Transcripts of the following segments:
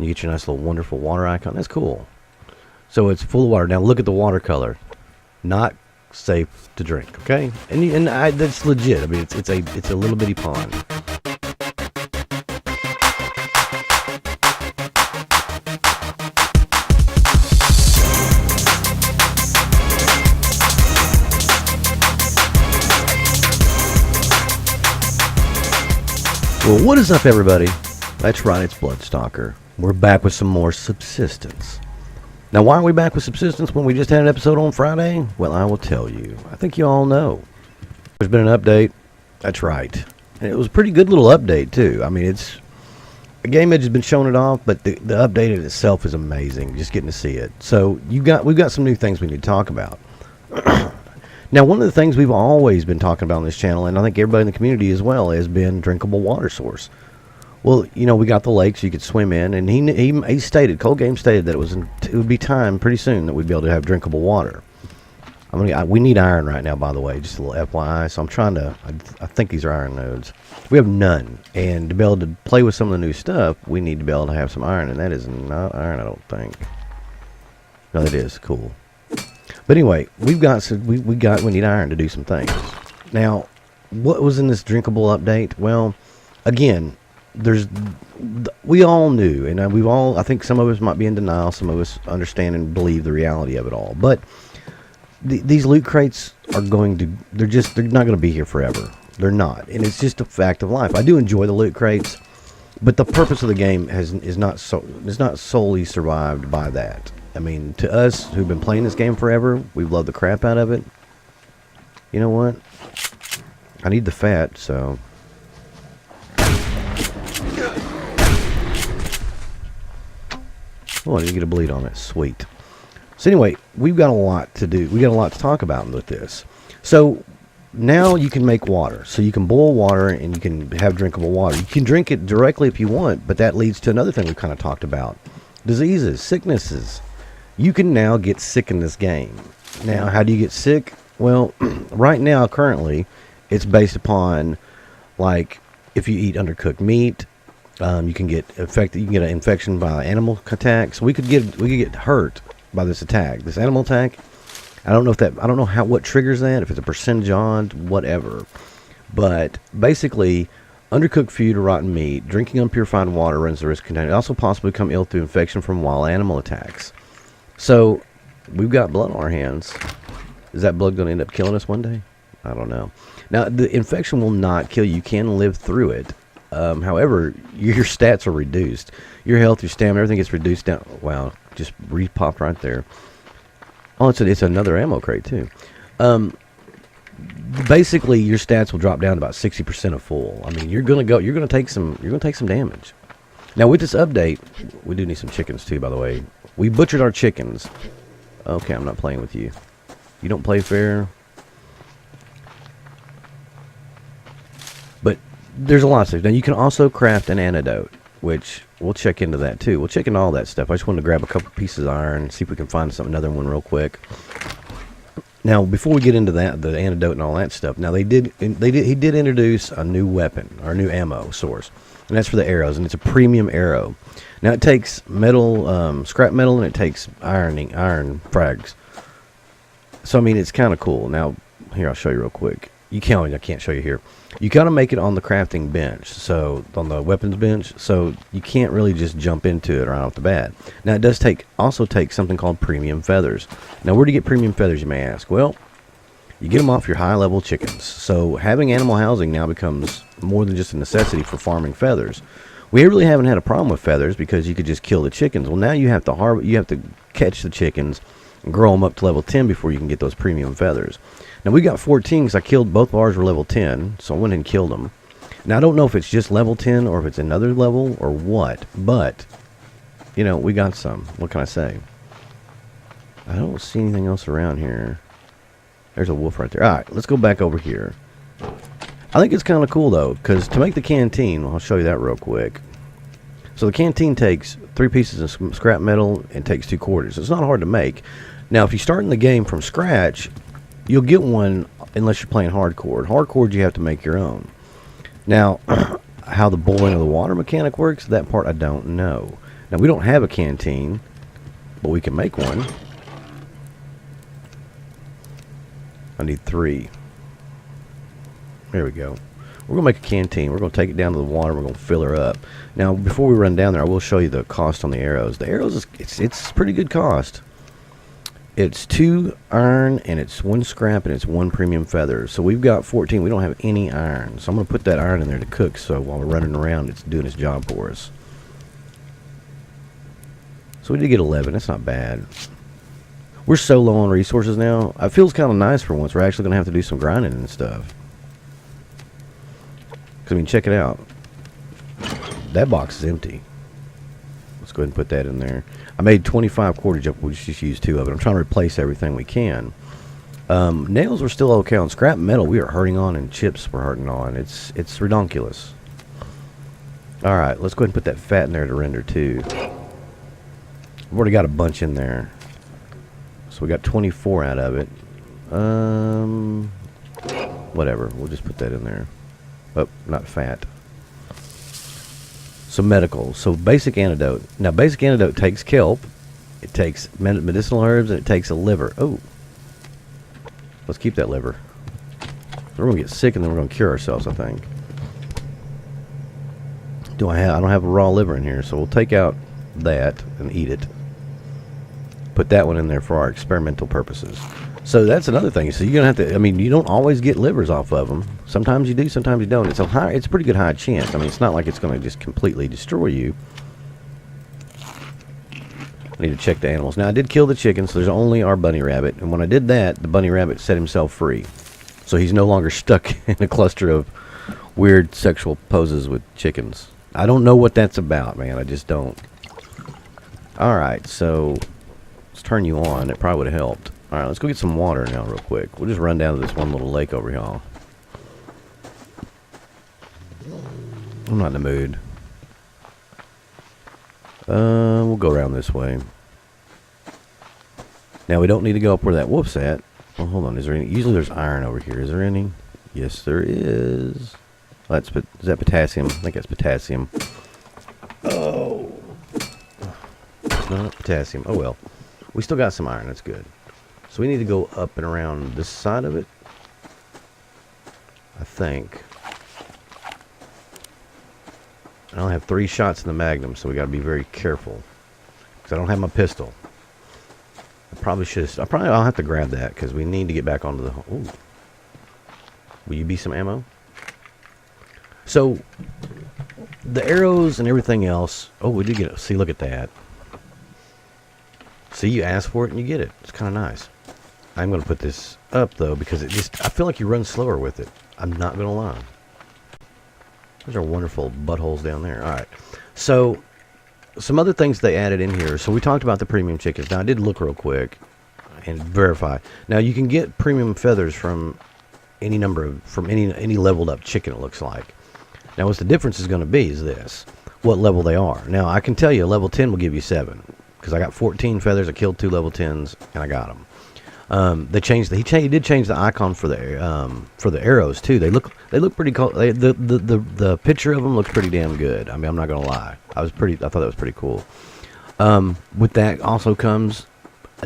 You get your nice little wonderful water icon. That's cool. So it's full of water. Now look at the water color. Not safe to drink, okay? And that's legit. I mean, it's a little bitty pond. Well, what is up, everybody? That's right, it's Bloodstalker. We're back with some more Subsistence. Now, why are we back with Subsistence when we just had an episode on Friday? Well, I will tell you. I think you all know. There's been an update. That's right. And it was a pretty good little update, too. I mean, it's... The game edge has been showing it off, but the update in itself is amazing, just getting to see it. So, we've got some new things we need to talk about. Now, one of the things we've always been talking about on this channel, and I think everybody in the community as well, has been drinkable water source. Well, you know, we got the lakes you could swim in, and he stated, Cold Game stated that it would be time pretty soon that we'd be able to have drinkable water. We need iron right now, by the way, just a little FYI. So I'm trying to. I think these are iron nodes. We have none, and to be able to play with some of the new stuff, we need to be able to have some iron, and that is not iron, I don't think. No, that is cool. But anyway, we need iron to do some things. Now, what was in this drinkable update? Well, again, we all knew, and I think some of us might be in denial, some of us understand and believe the reality of it all. But these loot crates are they're not going to be here forever. They're not, and it's just a fact of life. I do enjoy the loot crates, but the purpose of the game is not solely survived by that. I mean, to us who've been playing this game forever, we've loved the crap out of it. You know what? I need the fat, so... Oh, I didn't get a bleed on it. Sweet. So anyway, we've got a lot to do. We got a lot to talk about with this. So now you can make water. So you can boil water and you can have drinkable water. You can drink it directly if you want, but that leads to another thing we've kind of talked about. Diseases, sicknesses. You can now get sick in this game. Now, how do you get sick? Well, right now, currently, it's based upon, like, if you eat undercooked meat, you can get affected. You can get an infection by animal attack. So we could get hurt by this attack, this animal attack. I don't know what triggers that. If it's a percentage on, whatever. But basically, undercooked food or rotten meat, drinking unpurified water runs the risk of contaminating. Also, possibly become ill through infection from wild animal attacks. So, we've got blood on our hands. Is that blood going to end up killing us one day? I don't know. Now, the infection will not kill you. You can live through it. However, your stats are reduced. Your health, your stamina, everything gets reduced down. Wow, just re-popped right there. Oh, it's another ammo crate, too. Basically, your stats will drop down to about 60% of full. I mean, you're gonna take some damage. Now, with this update, we do need some chickens, too, by the way. We butchered our chickens. Okay, I'm not playing with you. You don't play fair. But there's a lot of stuff. Now, you can also craft an antidote, which we'll check into that, too. We'll check into all that stuff. I just wanted to grab a couple pieces of iron and see if we can find another one real quick. Now, before we get into that, the antidote and all that stuff, now he did introduce a new weapon, or a new ammo source. And that's for the arrows, and it's a premium arrow. Now it takes metal, scrap metal, and it takes iron frags. So I mean, it's kind of cool. Now, here I'll show you real quick. I can't show you here. You gotta make it on the crafting bench, so on the weapons bench. So you can't really just jump into it right off the bat. Now it does also take something called premium feathers. Now where do you get premium feathers, you may ask? Well, you get them off your high-level chickens. So having animal housing now becomes more than just a necessity for farming feathers. We really haven't had a problem with feathers because you could just kill the chickens. Well, now you have to catch the chickens and grow them up to level 10 before you can get those premium feathers. Now we got 14 because I killed both of ours were level 10, so I went and killed them. Now I don't know if it's just level 10 or if it's another level or what, but you know, we got some. What can I say? I don't see anything else around here. There's a wolf right there. Alright, let's go back over here. I think it's kind of cool, though, because to make the canteen, I'll show you that real quick. So the canteen takes 3 pieces of scrap metal and takes 2 quarters. It's not hard to make. Now, if you start in the game from scratch, you'll get one unless you're playing hardcore. Hardcore, you have to make your own. Now, how the boiling of the water mechanic works, that part I don't know. Now, we don't have a canteen, but we can make one. I need 3. There we go. We're going to make a canteen. We're going to take it down to the water. We're going to fill her up. Now, before we run down there, I will show you the cost on the arrows. The arrows, it's pretty good cost. It's 2 iron, and it's 1 scrap, and it's 1 premium feather. So we've got 14. We don't have any iron. So I'm going to put that iron in there to cook, so while we're running around, it's doing its job for us. So we did get 11. That's not bad. We're so low on resources now. It feels kind of nice for once. We're actually going to have to do some grinding and stuff. Because, I mean, check it out. That box is empty. Let's go ahead and put that in there. I made 25 cordage up. We just used 2 of it. I'm trying to replace everything we can. Nails are still okay on scrap metal. We are hurting on, and chips we're hurting on. It's redonkulous. All right, let's go ahead and put that fat in there to render too. We've already got a bunch in there, so we got 24 out of it. Whatever. We'll just put that in there. Oh, not fat. So medical. So basic antidote. Now basic antidote takes kelp, it takes medicinal herbs, and it takes a liver. Oh, let's keep that liver. We're gonna get sick and then we're gonna cure ourselves, I think. I don't have a raw liver in here, so we'll take out that and eat it. Put that one in there for our experimental purposes. So that's another thing. So you're gonna have to. I mean, you don't always get livers off of them. Sometimes you do, sometimes you don't. It's a pretty good high chance. I mean, it's not like it's going to just completely destroy you. I need to check the animals. Now, I did kill the chicken, so there's only our bunny rabbit. And when I did that, the bunny rabbit set himself free. So he's no longer stuck in a cluster of weird sexual poses with chickens. I don't know what that's about, man. I just don't. Alright, so let's turn you on. It probably would have helped. Alright, let's go get some water now real quick. We'll just run down to this one little lake over here. I'm not in the mood. We'll go around this way. Now, we don't need to go up where that wolf's at. Well, hold on. Is there any? Usually there's iron over here. Is there any? Yes, there is. Is that potassium? I think that's potassium. Oh. It's not potassium. Oh, well. We still got some iron. That's good. So we need to go up and around this side of it, I think. I only have 3 shots in the Magnum, so we got to be very careful. Because I don't have my pistol. I'll have to grab that, because we need to get back onto the... Ooh. Will you be some ammo? So, the arrows and everything else... Oh, we did get it. See, look at that. See, you ask for it and you get it. It's kind of nice. I'm going to put this up, though, because I feel like you run slower with it. I'm not going to lie. Those are wonderful buttholes down there. All right. So, some other things they added in here. So, we talked about the premium chickens. Now, I did look real quick and verify. Now, you can get premium feathers from any leveled up chicken, it looks like. Now, what the difference is going to be is this. What level they are. Now, I can tell you, level 10 will give you 7. Because I got 14 feathers. I killed 2 level 10s, and I got them. They changed. He did change the icon for the arrows too. They look pretty cool. The picture of them looks pretty damn good. I mean, I'm not gonna lie. I thought that was pretty cool. With that also comes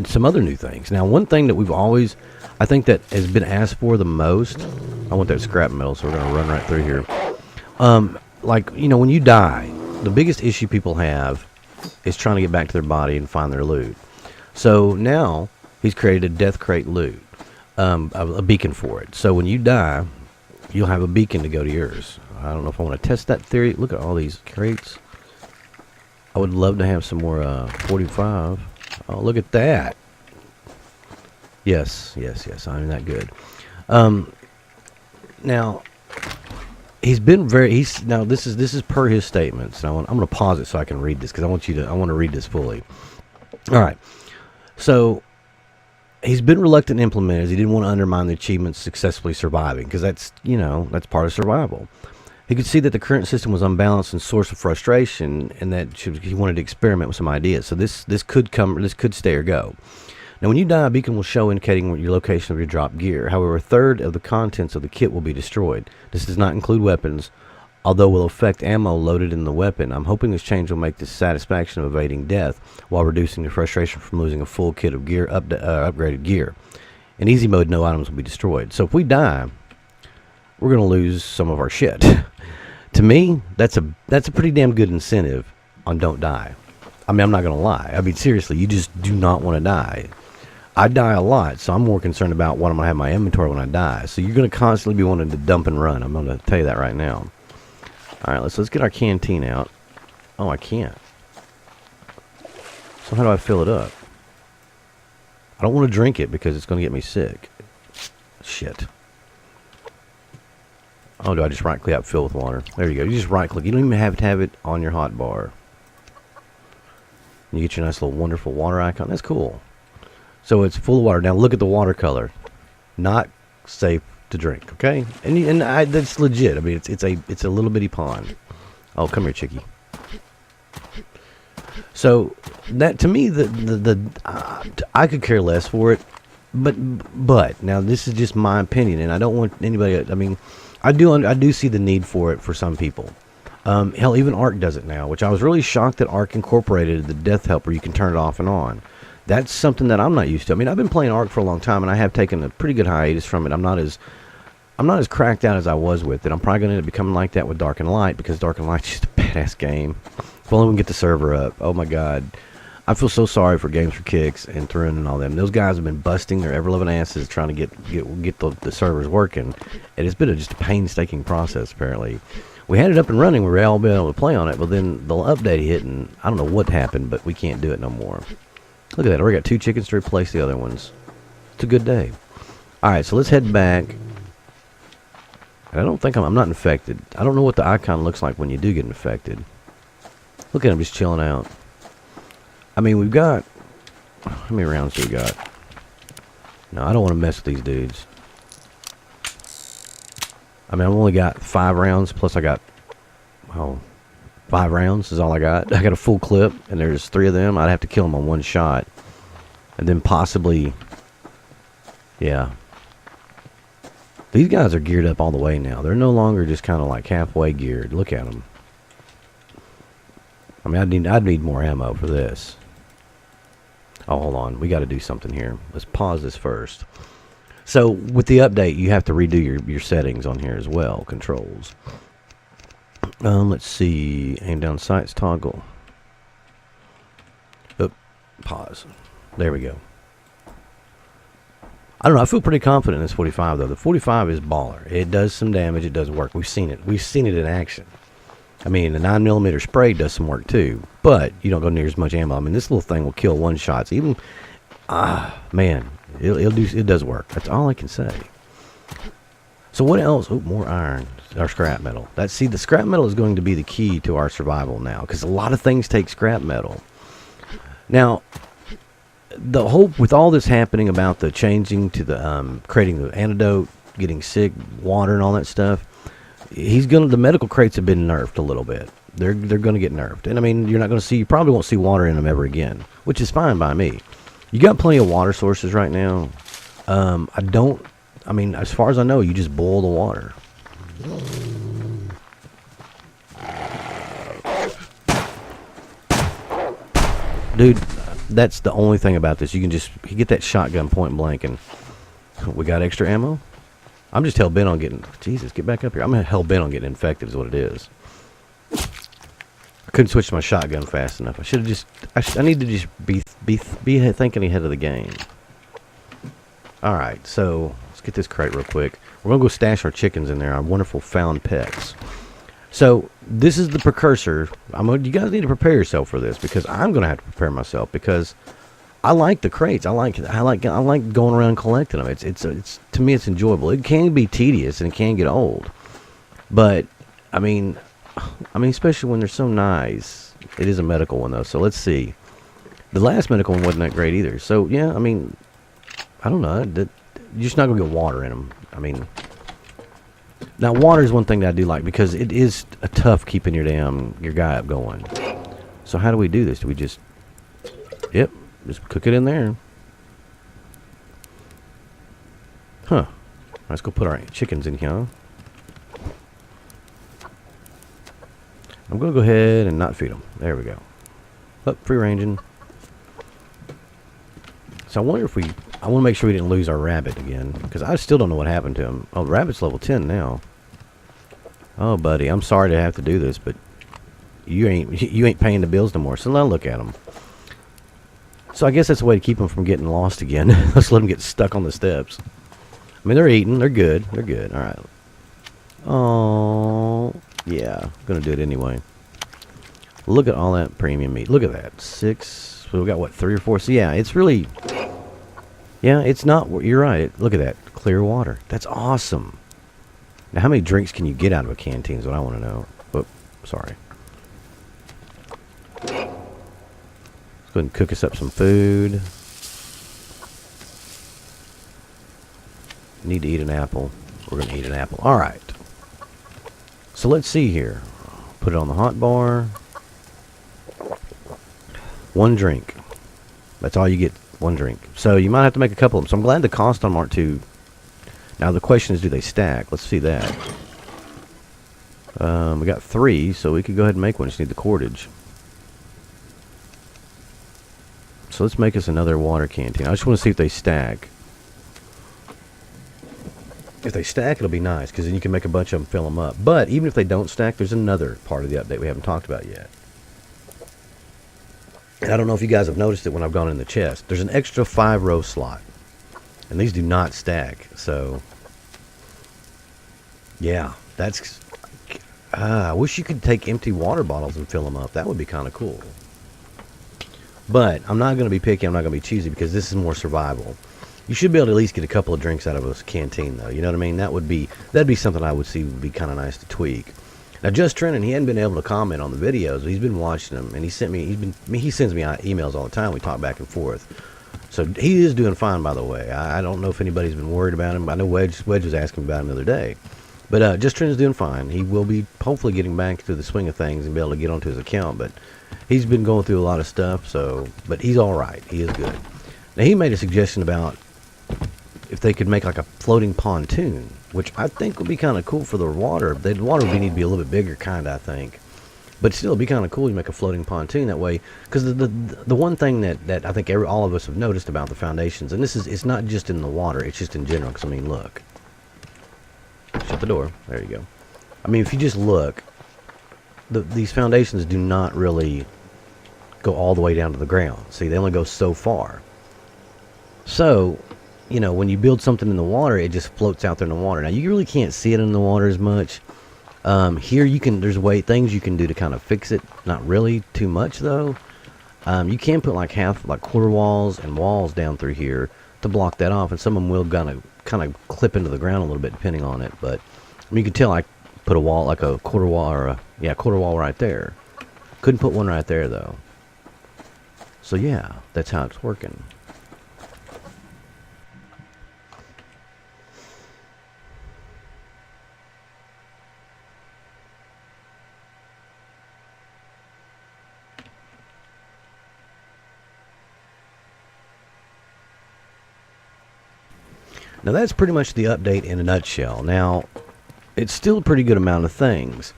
some other new things. Now, one thing that I think that has been asked for the most. I want that scrap metal, so we're gonna run right through here. Like, you know, when you die, the biggest issue people have is trying to get back to their body and find their loot. So now he's created a death crate loot, a beacon for it. So when you die, you'll have a beacon to go to yours. I don't know if I want to test that theory. Look at all these crates. I would love to have some more 45. Oh, look at that. Yes. I'm that good. Now, now this is per his statements. And I'm going to pause it so I can read this because I want to read this fully. All right. So he's been reluctant to implement it as he didn't want to undermine the achievements successfully surviving, because that's part of survival. He could see that the current system was unbalanced and source of frustration, and that he wanted to experiment with some ideas. So this could stay or go. Now, when you die, a beacon will show indicating your location of your dropped gear. However, a third of the contents of the kit will be destroyed. This does not include weapons. Although will affect ammo loaded in the weapon, I'm hoping this change will make the satisfaction of evading death while reducing the frustration from losing a full kit of gear, upgraded gear. In easy mode, no items will be destroyed. So if we die, we're going to lose some of our shit. To me, that's a pretty damn good incentive on don't die. I mean, I'm not going to lie. I mean, seriously, you just do not want to die. I die a lot, so I'm more concerned about what I'm going to have in my inventory when I die. So you're going to constantly be wanting to dump and run. I'm going to tell you that right now. All right, let's get our canteen out. Oh, I can't. So how do I fill it up? I don't want to drink it because it's going to get me sick. Shit. Oh, do I just right-click out fill with water? There you go. You just right-click. You don't even have to have it on your hot bar. You get your nice little wonderful water icon. That's cool. So it's full of water. Now look at the water color. Not safe to drink, okay? And that's legit. I mean, it's a little bitty pond. Oh, come here, chickie. So that to me, I could care less for it, but now this is just my opinion, and I don't want anybody. I mean, I do see the need for it for some people. Hell, even Arc does it now, which I was really shocked that Arc incorporated the death helper. You can turn it off and on. That's something that I'm not used to. I mean, I've been playing Arc for a long time, and I have taken a pretty good hiatus from it. I'm not as cracked out as I was with it. I'm probably going to end up becoming like that with Dark and Light, because Dark and Light's just a badass game. If only we can get the server up. Oh my god. I feel so sorry for Games for Kicks and Thrun and all them. Those guys have been busting their ever-loving asses trying to get the servers working. And it's been just a painstaking process, apparently. We had it up and running. We were all been able to play on it, but then the update hit, and I don't know what happened, but we can't do it no more. Look at that. I already got 2 chickens to replace the other ones. It's a good day. Alright, so let's head back. And I don't think I'm not infected. I don't know what the icon looks like when you do get infected. Look at him just chilling out. I mean, we've got... How many rounds do we got? No, I don't want to mess with these dudes. I mean, I've only got 5 rounds, plus I got... Oh, 5 rounds is all I got. I got a full clip, and there's 3 of them. I'd have to kill them on one shot. And then possibly... Yeah. These guys are geared up all the way now. They're no longer just kind of like halfway geared. Look at them. I mean, I'd need more ammo for this. Oh, hold on. We got to do something here. Let's pause this first. So, with the update, you have to redo your settings on here as well. Controls. Let's see. Aim down sights toggle. Oop. Pause. There we go. I don't know. I feel pretty confident in this 45, though. The 45 is baller. It does some damage. It does work. We've seen it. We've seen it in action. I mean, the 9mm spray does some work, too. But you don't go near as much ammo. I mean, this little thing will kill one shots. Even, man, it does work. That's all I can say. So what else? Oh, more iron. Our scrap metal. See, the scrap metal is going to be the key to our survival now. Because a lot of things take scrap metal. Now... The whole with all this happening about the changing to the creating the antidote, getting sick, water, and all that stuff, the medical crates have been nerfed a little bit. They're going to get nerfed, and I mean you probably won't see water in them ever again, which is fine by me. You got plenty of water sources right now. I mean, as far as I know, you just boil the water. Dude. That's the only thing about this. You get that shotgun point blank, and we got extra ammo. I'm just hell-bent on getting... Jesus, get back up here. I'm hell-bent on getting infected is what it is. I couldn't switch to my shotgun fast enough. I should have just... I need to just be thinking ahead of the game. Alright, so let's get this crate real quick. We're going to go stash our chickens in there, our wonderful found pets. So, this is the precursor. You guys need to prepare yourself for this, because I'm going to have to prepare myself, because I like the crates. I like going around collecting them. It's to me, it's enjoyable. It can be tedious and it can get old, but I mean, especially when they're so nice. It is a medical one though. So let's see. The last medical one wasn't that great either. So yeah, I mean, I don't know. You're just not going to get water in them. I mean. Now, water is one thing that I do like, because it is tough keeping your guy up going. So how do we do this? Do we just... Yep, just cook it in there. Huh. Let's go put our chickens in here. I'm going to go ahead and not feed them. There we go. Up, free ranging. So I wonder if I want to make sure we didn't lose our rabbit again, because I still don't know what happened to him. Oh, the rabbit's level 10 now. Oh, buddy, I'm sorry to have to do this, but you ain't paying the bills no more. So now look at him. So I guess that's a way to keep them from getting lost again. Let's let them get stuck on the steps. I mean, they're eating. They're good. They're good. All right. Oh, yeah. I'm going to do it anyway. Look at all that premium meat. Look at that. 6. So we got, what, 3 or 4? So, yeah, it's really... Yeah, it's not... You're right. Look at that. Clear water. That's awesome. Now, how many drinks can you get out of a canteen is what I want to know. Oh, sorry. Let's go ahead and cook us up some food. Need to eat an apple. We're going to eat an apple. All right. So let's see here. Put it on the hot bar. 1 drink. That's all you get. 1 drink. So you might have to make a couple of them. So I'm glad the cost on Mark 2. Now the question is, do they stack? Let's see that. We got 3, so we could go ahead and make one. Just need the cordage. So let's make us another water canteen. I just want to see if they stack. If they stack, it'll be nice, because then you can make a bunch of them, fill them up. But even if they don't stack, there's another part of the update we haven't talked about yet. And I don't know if you guys have noticed it when I've gone in the chest. There's an extra 5-row slot. And these do not stack. So, yeah, that's... I wish you could take empty water bottles and fill them up. That would be kind of cool. But I'm not going to be picky. I'm not going to be cheesy, because this is more survival. You should be able to at least get a couple of drinks out of a canteen, though. You know what I mean? That'd be something I would see would be kind of nice to tweak. Now, Just Trenton, he hadn't been able to comment on the videos. He's been watching them, and he sends me emails all the time. We talk back and forth. So he is doing fine, by the way. I don't know if anybody's been worried about him. I know Wedge was asking about him the other day. But Just Trenton's doing fine. He will be hopefully getting back to the swing of things and be able to get onto his account. But he's been going through a lot of stuff. But he's all right. He is good. Now, he made a suggestion about if they could make like a floating pontoon, which I think would be kind of cool for the water. The water would need to be a little bit bigger, kind of, I think. But still, it'd be kind of cool to make a floating pontoon that way. Because the one thing that I think all of us have noticed about the foundations, and it's not just in the water, it's just in general. Because, I mean, look. Shut the door. There you go. I mean, if you just look, these foundations do not really go all the way down to the ground. See, they only go so far. So, you know, when you build something in the water, it just floats out there in the water. Now, you really can't see it in the water as much. Here, there's things you can do to kind of fix it. Not really too much, though. You can put like quarter walls and walls down through here to block that off, and some of them will kind of clip into the ground a little bit, depending on it. But I mean, you can tell I put a wall, like a quarter wall, or quarter wall right there. Couldn't put one right there, though. So yeah, that's how it's working. Now that's pretty much the update in a nutshell. Now, it's still a pretty good amount of things.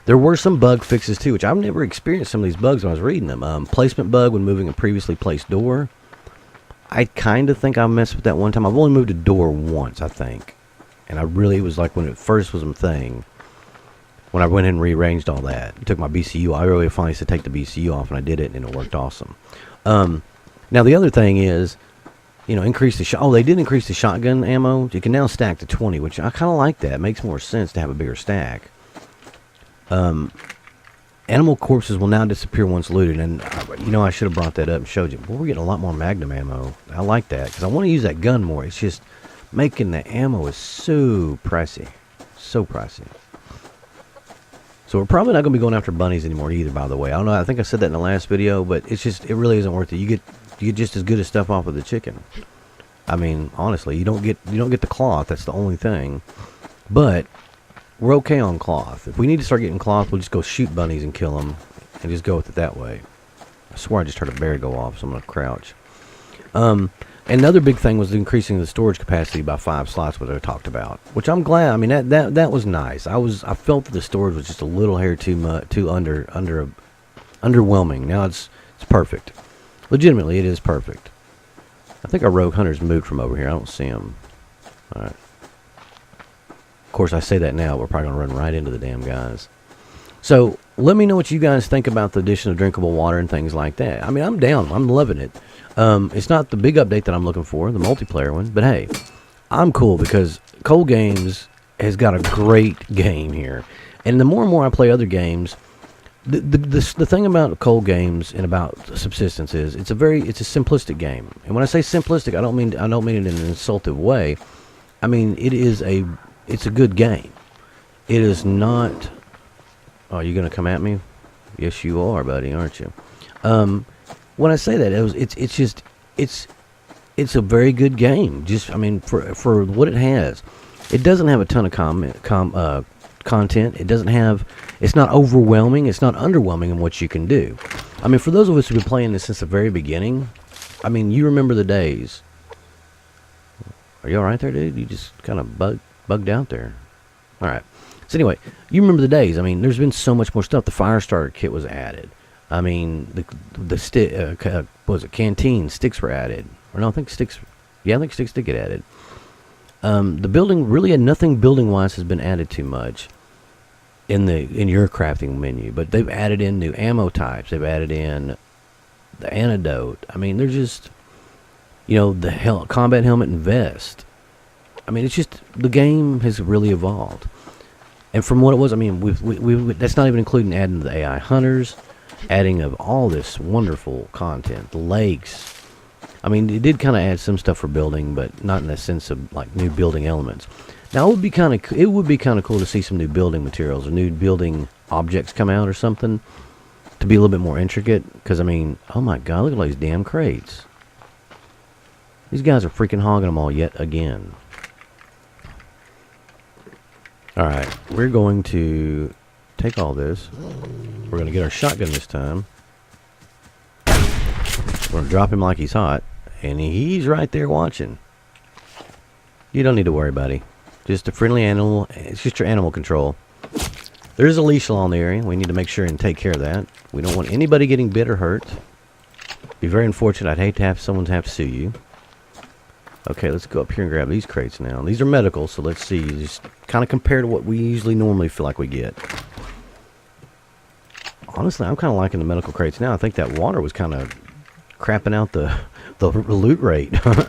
There were some bug fixes too, which I've never experienced some of these bugs when I was reading them. Placement bug when moving a previously placed door. I kind of think I messed with that one time. I've only moved a door once, I think. And it was like when it first was a thing. When I went in and rearranged all that. Took my BCU. I really finally said take the BCU off, and I did it, and it worked awesome. Now the other thing is, you know, increase the shot. Oh, they did increase the shotgun ammo. You can now stack to 20, which I kind of like that. It makes more sense to have a bigger stack. Animal corpses will now disappear once looted, and you know, I should have brought that up and showed you. Well, we're getting a lot more Magnum ammo. I like that because I want to use that gun more. It's just making the ammo is so pricey, so pricey. So we're probably not going to be going after bunnies anymore either. By the way, I don't know. I think I said that in the last video, but it really isn't worth it. You get just as good as stuff off of the chicken. I mean, honestly, you don't get the cloth. That's the only thing. But we're okay on cloth. If we need to start getting cloth, we'll just go shoot bunnies and kill them, and just go with it that way. I swear I just heard a bear go off, so I'm gonna crouch. Another big thing was increasing the storage capacity by 5 slots, which I talked about. Which I'm glad. I mean, that was nice. I felt that the storage was just a little hair too underwhelming. Now it's perfect. Legitimately, it is perfect. I think our rogue hunter's moved from over here. I don't see him. All right. Of course, I say that now. We're probably gonna run right into the damn guys. So let me know what you guys think about the addition of drinkable water and things like that. I mean, I'm down. I'm loving it. It's not the big update that I'm looking for, the multiplayer one, but hey, I'm cool because Cold Games has got a great game here. And the more and more I play other games, the thing about Cold Games and about Subsistence is it's a simplistic game. And when I say simplistic, I don't mean it in an insultive way. I mean it's a good game. It is not. Oh, you gonna come at me? Yes, you are, buddy, aren't you? When I say that, it's a very good game. Just, I mean, for what it has, it doesn't have a ton of content. It's not overwhelming. It's not underwhelming in what you can do. I mean, for those of us who've been playing this since the very beginning, I mean, you remember the days. Are you all right there, dude? You just kind of bugged out there. All right. So anyway, you remember the days. I mean, there's been so much more stuff. The fire starter kit was added. I mean, the stick, what was it? Canteen sticks were added. Or no, I think sticks. Yeah, I think sticks did get added. The building really had nothing building wise has been added too much in your crafting menu, but they've added in new ammo types. They've added in the antidote. I mean, they're just, you know, the combat helmet and vest. I mean, it's just the game has really evolved. And from what it was, I mean, that's not even including adding the AI hunters, adding of all this wonderful content, the lakes. I mean, it did kind of add some stuff for building, but not in the sense of like new building elements. Now, it would be kind of cool to see some new building materials or new building objects come out or something to be a little bit more intricate. Because I mean, oh my God, look at all these damn crates. These guys are freaking hogging them all yet again. All right, we're going to take all this. We're going to get our shotgun this time. We're going to drop him like he's hot. And he's right there watching. You don't need to worry, buddy. Just a friendly animal. It's just your animal control. There's a leash along the area. We need to make sure and take care of that. We don't want anybody getting bit or hurt. Be very unfortunate. I'd hate to have someone have to sue you. Okay, let's go up here and grab these crates now. These are medical, so let's see. Just kind of compare to what we usually normally feel like we get. Honestly, I'm kind of liking the medical crates now. I think that water was kind of crapping out the loot rate. Well,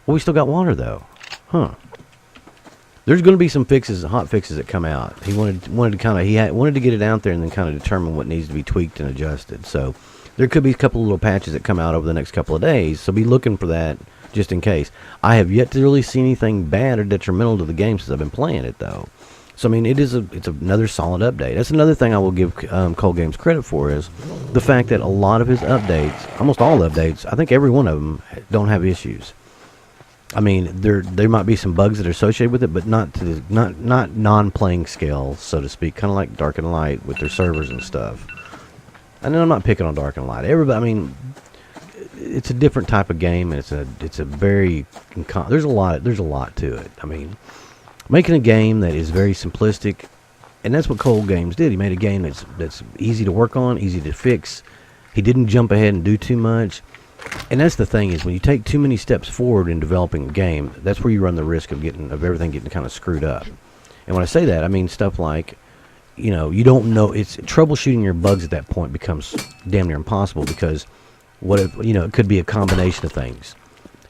we still got water, though. Huh. There's going to be some fixes, hot fixes that come out. He wanted to get it out there and then kind of determine what needs to be tweaked and adjusted. So there could be a couple of little patches that come out over the next couple of days. So be looking for that. Just in case. I have yet to really see anything bad or detrimental to the game since I've been playing it, though. So, I mean, it's another solid update. That's another thing I will give Cold Games credit for is the fact that a lot of his updates, almost all updates, I think every one of them don't have issues. I mean, there might be some bugs that are associated with it, but not non-playing scale, so to speak. Kind of like Dark and Light with their servers and stuff. And I'm not picking on Dark and Light. Everybody, I mean, it's a different type of game, and it's a very there's a lot to it. I mean, making a game that is very simplistic, and that's what Cold Games did. He made a game that's easy to work on, easy to fix. He didn't jump ahead and do too much. And that's the thing is when you take too many steps forward in developing a game, that's where you run the risk of everything getting kind of screwed up. And when I say that, I mean stuff like, you know, you don't know. It's troubleshooting your bugs at that point becomes damn near impossible because what if, you know, it could be a combination of things.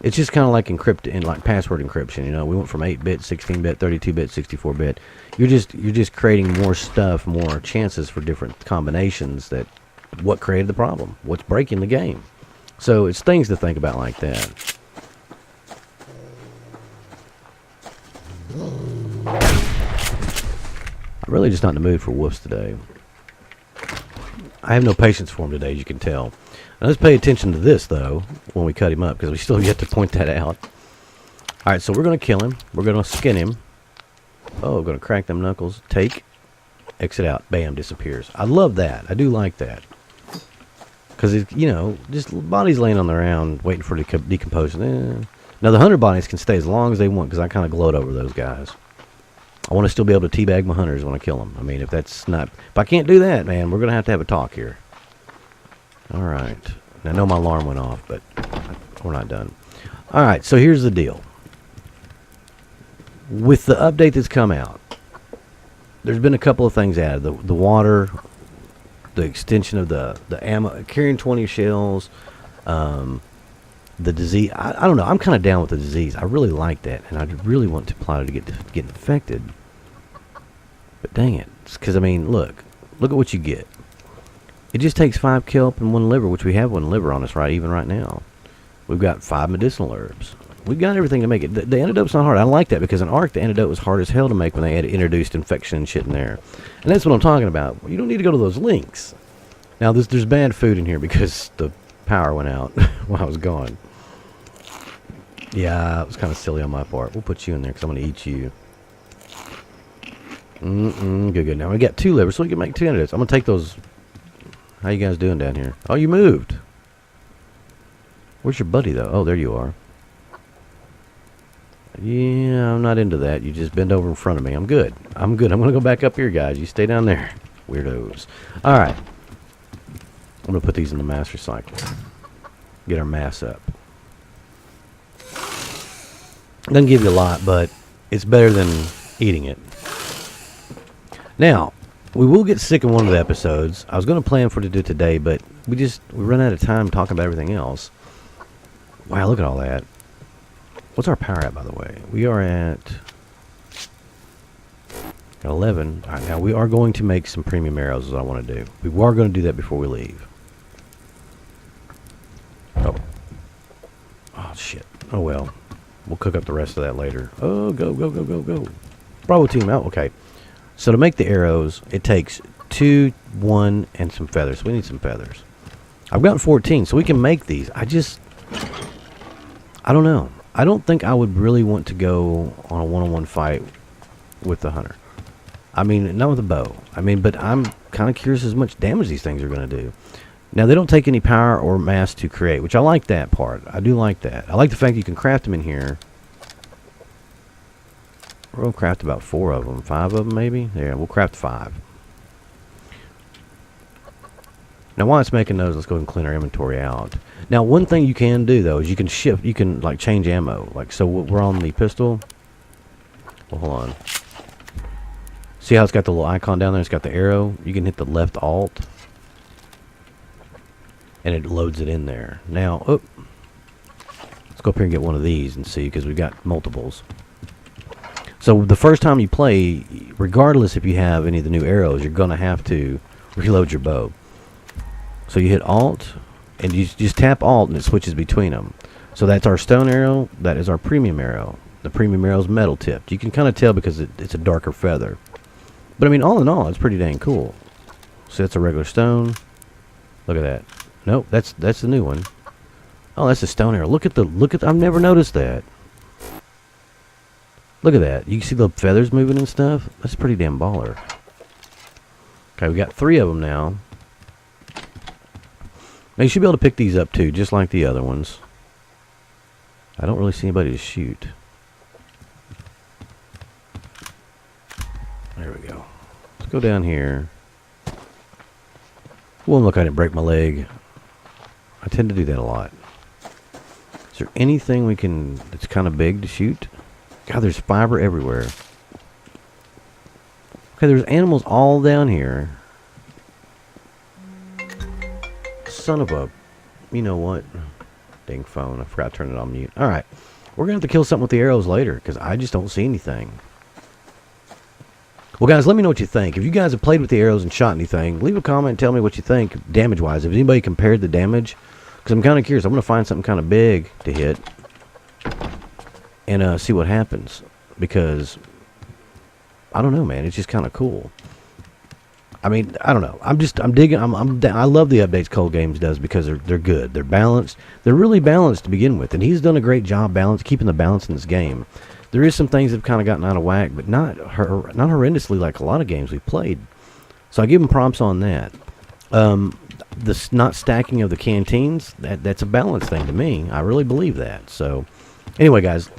It's just kind of like like password encryption. You know, we went from 8-bit, 16-bit, 32-bit, 64-bit. You're just creating more stuff, more chances for different combinations. That what created the problem? What's breaking the game? So it's things to think about like that. I'm really just not in the mood for woofs today. I have no patience for him today, as you can tell. Now let's pay attention to this, though, when we cut him up, because we still yet to point that out. Alright, so we're going to kill him. We're going to skin him. Oh, we're going to crack them knuckles. Take. Exit out. Bam, disappears. I love that. I do like that. Because, you know, just bodies laying on the ground waiting for decomposition. Now, the hunter bodies can stay as long as they want because I kind of gloat over those guys. I want to still be able to teabag my hunters when I kill them. I mean, if I can't do that, man, we're going to have a talk here. All right. I know my alarm went off, but we're not done. All right, so here's the deal. With the update that's come out, there's been a couple of things added. The water, the extension of the ammo, carrying 20 shells, the disease. I don't know. I'm kind of down with the disease. I really like that, and I really want to apply to get infected. But dang it. Because, I mean, look at what you get. It just takes 5 kelp and 1 liver, which we have 1 liver on us even right now. We've got 5 medicinal herbs. We've got everything to make it. The antidote's not hard. I like that because in Ark, the antidote was hard as hell to make when they had introduced infection and shit in there. And that's what I'm talking about. You don't need to go to those links. Now, there's bad food in here because the power went out while I was gone. Yeah, it was kind of silly on my part. We'll put you in there because I'm going to eat you. Good. Now, we got 2 livers, so we can make 2 antidotes. I'm going to take those. How you guys doing down here? Oh, you moved. Where's your buddy, though? Oh, there you are. Yeah, I'm not into that. You just bend over in front of me. I'm good. I'm going to go back up here, guys. You stay down there. Weirdos. All right. I'm going to put these in the mass recycle. Get our mass up. Doesn't give you a lot, but it's better than eating it. Now, we will get sick in one of the episodes. I was going to plan for to do it today, but we run out of time talking about everything else. Wow, look at all that. What's our power at, by the way? We are at 11. All right, now we are going to make some premium arrows, as I want to do. We are going to do that before we leave. Oh, shit. Oh, well. We'll cook up the rest of that later. Oh, go. Bravo team out. Okay. So to make the arrows, it takes 2, 1, and some feathers. We need some feathers. I've got 14, so we can make these. I don't know. I don't think I would really want to go on a one-on-one fight with the hunter. I mean, not with a bow. I mean, but I'm kind of curious as much damage these things are going to do. Now, they don't take any power or mass to create, which I like that part. I do like that. I like the fact you can craft them in here. We're going to craft about 4 of them. 5 of them, maybe? Yeah, we'll craft 5. Now, while it's making those, let's go ahead and clean our inventory out. Now, one thing you can do, though, is you can shift. You can, like, change ammo. Like, so we're on the pistol. Well, hold on. See how it's got the little icon down there? It's got the arrow. You can hit the left alt. And it loads it in there. Now, let's go up here and get one of these and see, because we've got multiples. So the first time you play, regardless if you have any of the new arrows, you're going to have to reload your bow. So you hit Alt, and you just tap Alt, and it switches between them. So that's our stone arrow. That is our premium arrow. The premium arrow is metal tipped. You can kind of tell because it's a darker feather. But I mean, all in all, it's pretty dang cool. So that's a regular stone. Look at that. Nope, that's the new one. Oh, that's a stone arrow. Look at I've never noticed that. Look at that. You can see the feathers moving and stuff. That's pretty damn baller. Okay, we got 3 of them now. Now you should be able to pick these up too, just like the other ones. I don't really see anybody to shoot. There we go. Let's go down here. Won't look at it and break my leg. I tend to do that a lot. Is there anything that's kind of big to shoot? God, there's fiber everywhere. Okay, there's animals all down here. Son of a... You know what? Dang phone. I forgot to turn it on mute. Alright. We're going to have to kill something with the arrows later, because I just don't see anything. Well, guys, let me know what you think. If you guys have played with the arrows and shot anything, leave a comment and tell me what you think damage-wise. If anybody compared the damage, because I'm kind of curious. I'm going to find something kind of big to hit and see what happens, because I don't know, man. It's just kind of cool. I mean, I don't know. I'm digging. I love the updates Cold Games does because they're good. They're balanced. They're really balanced to begin with, and he's done a great job keeping the balance in this game. There is some things that have kind of gotten out of whack, but not horrendously like a lot of games we've played. So I give him props on that. the not stacking of the canteens, that's a balance thing to me. I really believe that. So anyway, guys,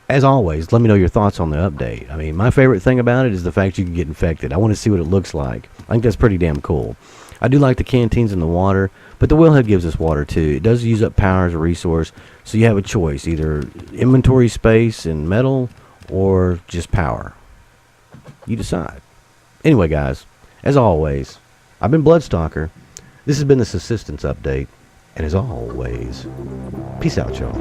as always, let me know your thoughts on the update. I mean, my favorite thing about it is the fact you can get infected. I want to see what it looks like. I think that's pretty damn cool. I do like the canteens in the water, but the wellhead gives us water too. It does use up power as a resource, so you have a choice, either inventory space and metal or just power. You decide. Anyway, guys, as always, I've been Bloodstalker. This has been the Subsistence Update, and as always, peace out, y'all.